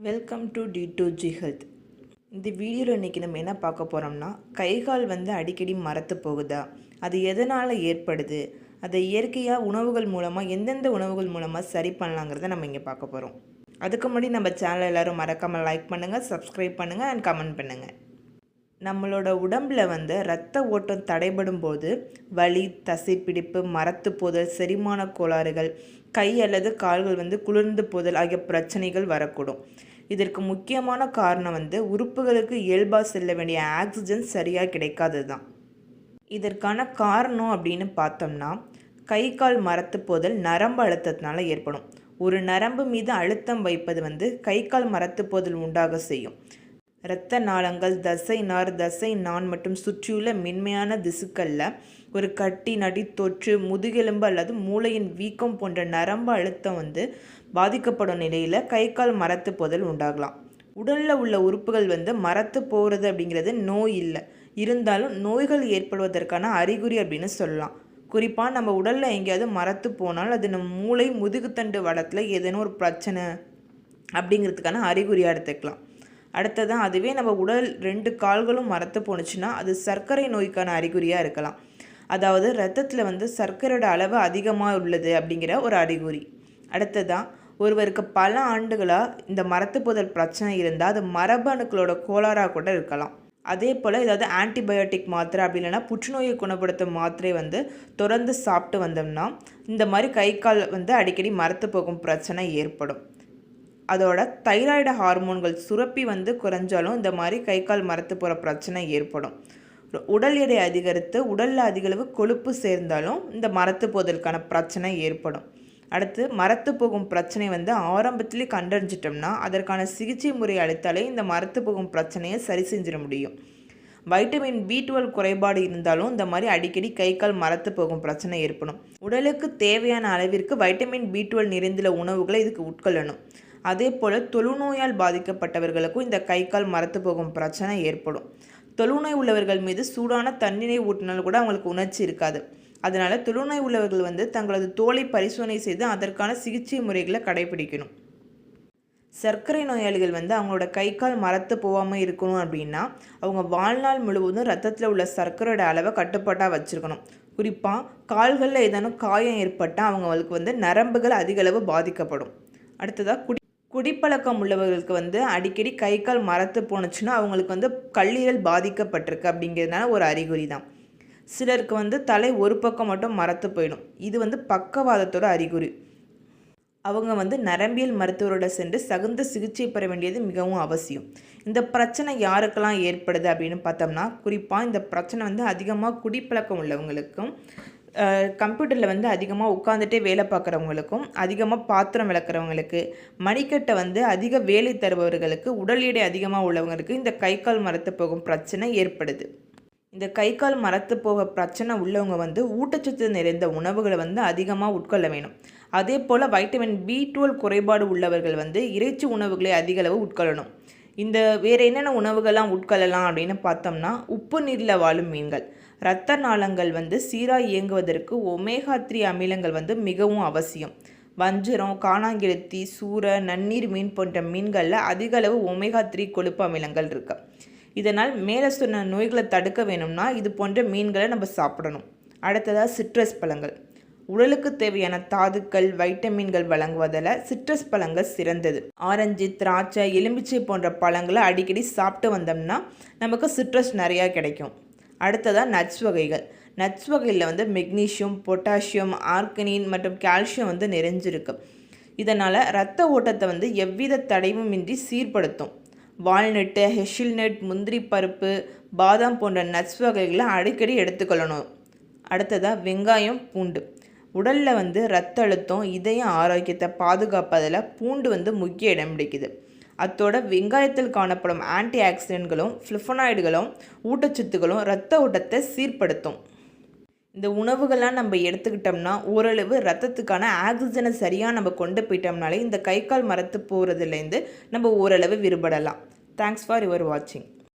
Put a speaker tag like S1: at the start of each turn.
S1: Welcome to D2G health. இந்த வீடியோவில் இன்றைக்கி நம்ம என்ன பார்க்க போகிறோம்னா, கைகால் அடிக்கடி மரத்து போகுதா, அது எதனால் ஏற்படுது, அதை இயற்கையாக உணவுகள் மூலமாக எந்தெந்த உணவுகள் மூலமாக சரி பண்ணலாங்கிறத நம்ம இங்கே பார்க்க போகிறோம். அதுக்கு முன்னாடி நம்ம சேனலை எல்லோரும் மறக்காமல் லைக் பண்ணுங்கள், சப்ஸ்கிரைப் பண்ணுங்கள் அண்ட் கமெண்ட் பண்ணுங்கள். நம்மளோட உடம்பில் இரத்த ஓட்டம் தடைபடும் போது வலி, தசைப்பிடிப்பு, மரத்து போதல், செரிமான கோளாறுகள், கை அல்லது கால்கள் குளிர்ந்து போதல் ஆகிய பிரச்சனைகள் வரக்கூடும். இதற்கு முக்கியமான காரணம் உறுப்புகளுக்கு இயல்பாக செல்ல வேண்டிய ஆக்சிஜன் சரியாக கிடைக்காதது தான். இதற்கான காரணம் அப்படின்னு பார்த்தோம்னா, கை கால் மரத்து போதல் நரம்பு அழுத்தத்தினால ஏற்படும். ஒரு நரம்பு மீது அழுத்தம் வைப்பது கை கால் மரத்து போதல் உண்டாக செய்யும். இரத்த நாளங்கள், தசை நாண் மற்றும் சுற்றியுள்ள மென்மையான திசுக்களில் ஒரு கட்டி, நடி, தொற்று, முதுகெலும்பு அல்லது மூளையின் வீக்கம் போன்ற நரம்பு அழுத்தம் பாதிக்கப்படும் நிலையில் கை கால் மரத்து போதல் உண்டாகலாம். உடலில் உள்ள உறுப்புகள் மரத்து போகிறது அப்படிங்கிறது நோய் இல்லை, இருந்தாலும் நோய்கள் ஏற்படுவதற்கான அறிகுறி அப்படின்னு சொல்லலாம். குறிப்பாக நம்ம உடலில் எங்கேயாவது மரத்து போனால் அது நம்ம மூளை, முதுகுத்தண்டு வடத்தில் ஏதேனும் ஒரு பிரச்சனை அப்படிங்கிறதுக்கான அறிகுறியாக எடுத்துக்கலாம். அடுத்ததான் அதுவே நம்ம உடல் 2 கால்களும் மரத்து போணுச்சுன்னா அது சர்க்கரை நோய்க்கான அறிகுறியாக இருக்கலாம். அதாவது இரத்தத்தில் சர்க்கரையோட அளவு அதிகமாக உள்ளது அப்படிங்கிற ஒரு அறிகுறி. அடுத்ததான் ஒருவருக்கு பல ஆண்டுகளாக இந்த மரத்து போதல் பிரச்சனை இருந்தால் அது மரபணுக்களோட கோளாறாக கூட இருக்கலாம். அதே போல் ஏதாவது ஆன்டிபயோட்டிக் மாத்திரை அப்படி இல்லைன்னா புற்றுநோயை குணப்படுத்தும் மாத்திரை தொடர்ந்து சாப்பிட்டு வந்தோம்னா இந்த மாதிரி கை கால் அடிக்கடி மரத்து போகும் பிரச்சனை ஏற்படும். அதோட தைராய்டு ஹார்மோன்கள் சுரப்பி குறைஞ்சாலும் இந்த மாதிரி கை கால் மரத்து போகிற பிரச்சனை ஏற்படும். உடல் எடை அதிகரித்து உடலில் அதிகளவு கொழுப்பு சேர்ந்தாலும் இந்த மரத்து போதலுக்கான பிரச்சனை ஏற்படும். அடுத்து மரத்து போகும் பிரச்சனை ஆரம்பத்திலே கண்டறிஞ்சிட்டோம்னா அதற்கான சிகிச்சை முறை அளித்தாலே இந்த மரத்து போகும் பிரச்சனையை சரி செஞ்சிட முடியும். வைட்டமின் B12 குறைபாடு இருந்தாலும் இந்த மாதிரி அடிக்கடி கை கால் மரத்து போகும் பிரச்சனை ஏற்படும். உடலுக்கு தேவையான அளவிற்கு வைட்டமின் B12 நிறைந்துள்ள உணவுகளை இதுக்கு உட்கொள்ளணும். அதே போல் தொழுநோயால் பாதிக்கப்பட்டவர்களுக்கும் இந்த கை கால் மரத்து போகும் பிரச்சனை ஏற்படும். தொழுநோய் உள்ளவர்கள் மீது சூடான தண்ணீரை ஊட்டினால் கூட அவங்களுக்கு உணர்ச்சி இருக்காது. அதனால் தொழுநோய் உள்ளவர்கள் தங்களது தோலை பரிசோதனை செய்து அதற்கான சிகிச்சை முறைகளை கடைபிடிக்கணும். சர்க்கரை நோயாளிகள் அவங்களோட கை கால் மரத்து போகாமல் இருக்கணும் அப்படின்னா அவங்க வாழ்நாள் முழுவதும் ரத்தத்தில் உள்ள சர்க்கரையோட அளவை கட்டுப்பாட்டாக வச்சுருக்கணும். குறிப்பாக கால்களில் ஏதேனும் காயம் ஏற்பட்டால் அவங்களுக்கு நரம்புகள் அதிகளவு பாதிக்கப்படும். அடுத்ததாக குடிப்பழக்கம் உள்ளவர்களுக்கு அடிக்கடி கை கால் மரத்து போணுச்சுன்னா அவங்களுக்கு கல்லீரல் பாதிக்கப்பட்டிருக்கு அப்படிங்கிறதுனால ஒரு அறிகுறி தான். சிலருக்கு தலை ஒரு பக்கம் மட்டும் மரத்து போயிடும். இது பக்கவாதத்தோட அறிகுறி. அவங்க நரம்பியல் மருத்துவரோட சென்று தகுந்த சிகிச்சை பெற வேண்டியது மிகவும் அவசியம். இந்த பிரச்சனை யாருக்கெல்லாம் ஏற்படுது அப்படின்னு பார்த்தோம்னா, குறிப்பாக இந்த பிரச்சனை அதிகமாக குடிப்பழக்கம் உள்ளவங்களுக்கும், கம்ப்யூட்டரில் அதிகமாக உட்காந்துட்டே வேலை பார்க்குறவங்களுக்கும், அதிகமாக பாத்திரம் விளக்குறவங்களுக்கு, மணிக்கட்டை அதிக வேலை தருபவர்களுக்கு, உடல் எடை அதிகமாக உள்ளவங்களுக்கு இந்த கை கால் மரத்து போகும் பிரச்சனை ஏற்படுது. இந்த கை கால் மரத்து போக பிரச்சனை உள்ளவங்க ஊட்டச்சத்து நிறைந்த உணவுகளை அதிகமாக உட்கொள்ள வேணும். அதே போல் வைட்டமின் B12 குறைபாடு உள்ளவர்கள் இறைச்சி உணவுகளை அதிகளவு உட்கொள்ளணும். இந்த வேறு என்னென்ன உணவுகள்லாம் உட்கொள்ளலாம் அப்படின்னு பார்த்தோம்னா, உப்பு நீரில் வாழும் மீன்கள், இரத்த நாளங்கள் சீராக இயங்குவதற்கு ஒமேகா 3 அமிலங்கள் மிகவும் அவசியம். வஞ்சரம், காணாங்கெழுத்தி, சூரை, நன்னீர் மீன் போன்ற மீன்களில் அதிக அளவு ஒமேகா 3 கொழுப்பு அமிலங்கள் இருக்கு. இதனால் மேலே சொன்ன நோய்களை தடுக்க வேணும்னா இது போன்ற மீன்களை நம்ம சாப்பிடணும். அடுத்ததாக சிட்ரஸ் பழங்கள். உடலுக்கு தேவையான தாதுக்கள், வைட்டமின்கள் வழங்குவதில் சிட்ரஸ் பழங்கள் சிறந்தது. ஆரஞ்சு, திராட்சை, எலுமிச்சை போன்ற பழங்களை அடிக்கடி சாப்பிட்டு வந்தோம்னா நமக்கு சிட்ரஸ் நிறையா கிடைக்கும். அடுத்ததாக நட்ஸ் வகைகள். நட்ஸ் வகையில் மெக்னீஷியம், பொட்டாசியம், ஆர்கனின் மற்றும் கால்சியம் நிறைஞ்சிருக்கு. இதனால் இரத்த ஓட்டத்தை எவ்வித தடைவும் இன்றி சீர்படுத்தும். வால்நட்டு, ஹெஷில்நட், முந்திரி பருப்பு, பாதாம் போன்ற நட்ஸ் வகைகளை அடிக்கடி எடுத்துக்கொள்ளணும். அடுத்ததாக வெங்காயம், பூண்டு. உடலில் இரத்த அழுத்தம், இதய ஆரோக்கியத்தை பாதுகாப்பதில் பூண்டு முக்கிய இடம் பிடிக்குது. அத்தோட வெங்காயத்தில் காணப்படும் ஆன்டி ஆக்சிடென்ட்களும் ஃப்ளிஃபனாய்டுகளும் ஊட்டச்சத்துக்களும் இரத்த ஓட்டத்தை சீர்படுத்தும். இந்த உணவுகள்லாம் நம்ம எடுத்துக்கிட்டோம்னா ஓரளவு ரத்தத்துக்கான ஆக்சிஜனை சரியாக நம்ம கொண்டு போயிட்டோம்னாலே இந்த கை கால் மரத்து போகிறதுலேருந்து நம்ம ஓரளவு விடுபடலாம். தேங்க்ஸ் ஃபார் யுவர் வாட்சிங்.